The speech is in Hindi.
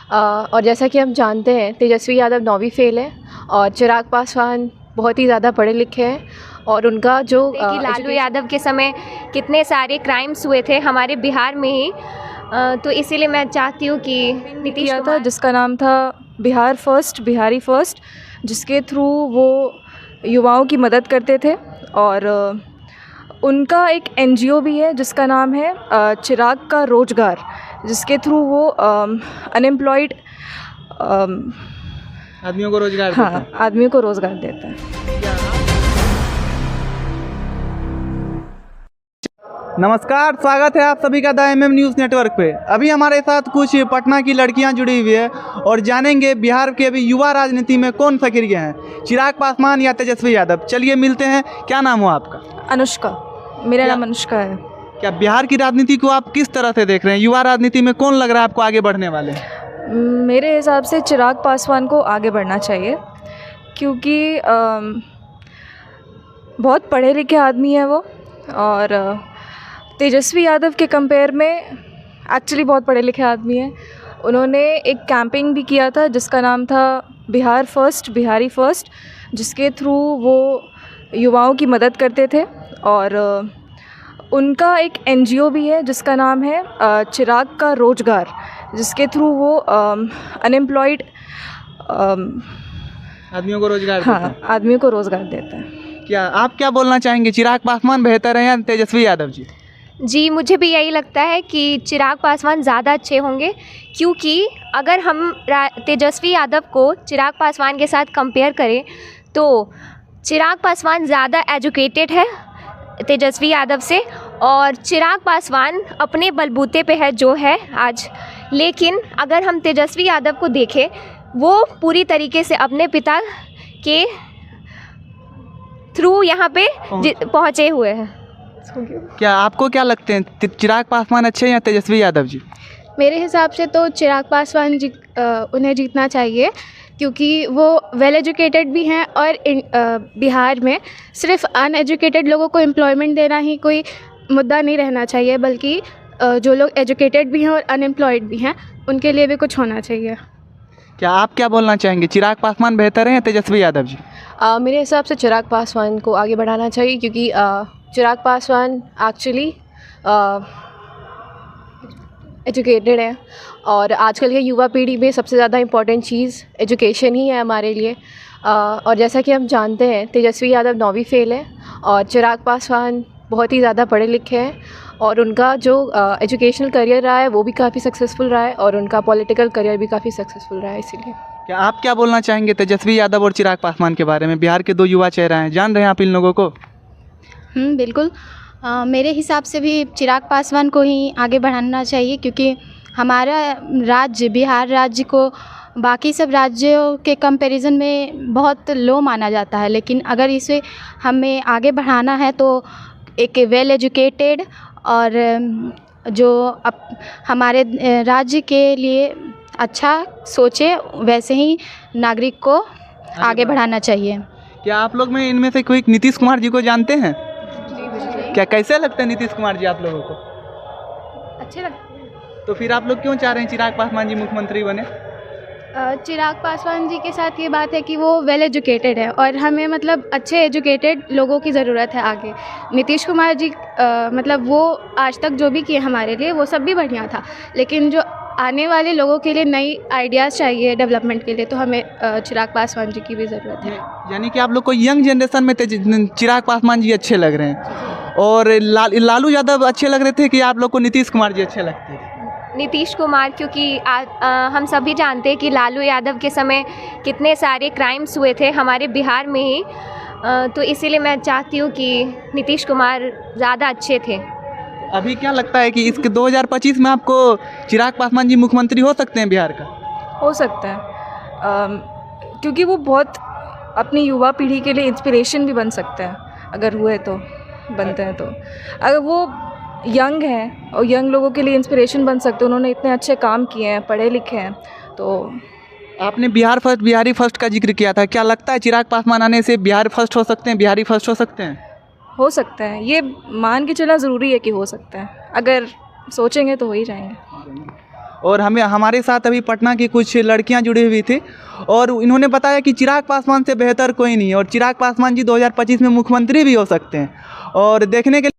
और जैसा कि हम जानते हैं तेजस्वी यादव 9वीं फेल है और चिराग पासवान बहुत ही ज़्यादा पढ़े लिखे हैं और उनका जो कि लालू यादव के समय कितने सारे क्राइम्स हुए थे हमारे बिहार में ही, तो इसीलिए मैं चाहती हूँ कि नीतीश था कुमार जिसका नाम था बिहारी फर्स्ट, जिसके थ्रू वो युवाओं की मदद करते थे। और उनका एक एनजीओ भी है जिसका नाम है चिराग का रोजगार, जिसके थ्रू वो अनएम्प्लॉयड आदमियों को रोजगार देते हैं। आदमियों को रोज़गार देता है। नमस्कार, स्वागत है आप सभी का द MM न्यूज़ नेटवर्क पे। अभी हमारे साथ कुछ पटना की लड़कियां जुड़ी हुई है और जानेंगे बिहार के अभी युवा राजनीति में कौन सक्रिय हैं, चिराग पासवान या तेजस्वी यादव। चलिए मिलते हैं। क्या नाम हो आपका? अनुष्का, मेरा नाम अनुष्का है। क्या बिहार की राजनीति को आप किस तरह से देख रहे हैं? युवा राजनीति में कौन लग रहा है आपको आगे बढ़ने वाले? मेरे हिसाब से चिराग पासवान को आगे बढ़ना चाहिए, क्योंकि बहुत पढ़े लिखे आदमी है वो। और तेजस्वी यादव के कंपेयर में एक्चुअली बहुत पढ़े लिखे आदमी हैं। उन्होंने एक कैंपिंग भी किया था जिसका नाम था बिहारी फर्स्ट, जिसके थ्रू वो युवाओं की मदद करते थे। और उनका एक एनजीओ भी है जिसका नाम है चिराग का रोजगार, जिसके थ्रू वो अनएम्प्लॉयड आदमियों को रोजगार देते हैं। आदमियों को रोज़गार देता है। क्या आप क्या बोलना चाहेंगे, चिराग पासवान बेहतर है या तेजस्वी यादव जी? जी, मुझे भी यही लगता है कि चिराग पासवान ज़्यादा अच्छे होंगे, क्योंकि अगर हम तेजस्वी यादव को चिराग पासवान के साथ कंपेयर करें तो चिराग पासवान ज़्यादा एजुकेटेड है तेजस्वी यादव से, और चिराग पासवान अपने बलबूते पे है जो है आज। लेकिन अगर हम तेजस्वी यादव को देखें, वो पूरी तरीके से अपने पिता के थ्रू यहाँ पे पहुँचे हुए हैं। क्या आपको क्या लगते हैं, चिराग पासवान अच्छे हैं या तेजस्वी यादव जी? मेरे हिसाब से तो चिराग पासवान उन्हें जीतना चाहिए, क्योंकि वो वेल एजुकेटेड भी हैं और बिहार में सिर्फ अनएजुकेटेड लोगों को एम्प्लॉयमेंट देना ही कोई मुद्दा नहीं रहना चाहिए, बल्कि जो लोग एजुकेटेड भी हैं और अनएम्प्लॉयड भी हैं उनके लिए भी कुछ होना चाहिए। क्या आप क्या बोलना चाहेंगे, चिराग पासवान बेहतर है या तेजस्वी यादव जी? मेरे हिसाब से चिराग पासवान को आगे बढ़ाना चाहिए, क्योंकि चिराग पासवान एक्चुअली एजुकेटेड है और आजकल के युवा पीढ़ी में सबसे ज़्यादा इम्पॉर्टेंट चीज़ एजुकेशन ही है हमारे लिए। और जैसा कि हम जानते हैं तेजस्वी यादव 9वीं फेल है और चिराग पासवान बहुत ही ज़्यादा पढ़े लिखे हैं और उनका जो एजुकेशनल करियर रहा है वो भी काफ़ी सक्सेसफुल रहा है और उनका पॉलिटिकल करियर भी काफ़ी सक्सेसफुल रहा है। इसीलिए क्या आप क्या बोलना चाहेंगे तेजस्वी यादव और चिराग पासवान के बारे में? बिहार के दो युवा चेहरे हैं, जान रहे हैं आप इन लोगों को? बिल्कुल। मेरे हिसाब से भी चिराग पासवान को ही आगे बढ़ाना चाहिए, क्योंकि हमारा राज्य बिहार राज्य को बाकी सब राज्यों के कंपैरिजन में बहुत लो माना जाता है। लेकिन अगर इसे हमें आगे बढ़ाना है तो एक वेल एजुकेटेड और जो हमारे राज्य के लिए अच्छा सोचे वैसे ही नागरिक को आगे बढ़ाना चाहिए। क्या आप लोग में इनमें से कोई नीतीश कुमार जी को जानते हैं? क्या कैसे लगते हैं नीतीश कुमार जी आप लोगों को? अच्छे लगते हैं। तो फिर आप लोग क्यों चाह रहे हैं चिराग पासवान जी मुख्यमंत्री बने? चिराग पासवान जी के साथ ये बात है कि वो वेल एजुकेटेड है और हमें मतलब अच्छे एजुकेटेड लोगों की ज़रूरत है आगे। नीतीश कुमार जी मतलब वो आज तक जो भी किए हमारे लिए वो सब भी बढ़िया था, लेकिन जो आने वाले लोगों के लिए नई आइडियाज़ चाहिए डेवलपमेंट के लिए, तो हमें चिराग पासवान जी की भी ज़रूरत है। यानी कि आप लोग को यंग जनरेशन में चिराग पासवान जी अच्छे लग रहे हैं और लालू यादव अच्छे लग रहे थे कि आप लोग को नीतीश कुमार जी अच्छे लगते थे? नीतीश कुमार, क्योंकि हम सभी जानते हैं कि लालू यादव के समय कितने सारे क्राइम्स हुए थे हमारे बिहार में ही, तो इसीलिए मैं चाहती हूँ कि नीतीश कुमार ज़्यादा अच्छे थे। अभी क्या लगता है कि इसके 2025 में आपको चिराग पासवान जी मुख्यमंत्री हो सकते हैं बिहार का? हो सकता है, क्योंकि वो बहुत अपनी युवा पीढ़ी के लिए इंस्पिरेशन भी बन सकते हैं। अगर हुए तो बनते हैं तो अगर वो यंग हैं और यंग लोगों के लिए इंस्पिरेशन बन सकते हैं। उन्होंने इतने अच्छे काम किए हैं, पढ़े लिखे हैं। तो आपने बिहारी फर्स्ट का जिक्र किया था, क्या लगता है चिराग पासवान आने से बिहार फर्स्ट हो सकते हैं, बिहारी फर्स्ट हो सकते हैं? हो सकता है, ये मान के चलना ज़रूरी है कि हो सकता है। अगर सोचेंगे तो हो ही जाएंगे। और हमारे साथ अभी पटना की कुछ लड़कियां जुड़ी हुई थी और इन्होंने बताया कि चिराग पासवान से बेहतर कोई नहीं है और चिराग पासवान जी 2025 में मुख्यमंत्री भी हो सकते हैं। और देखने के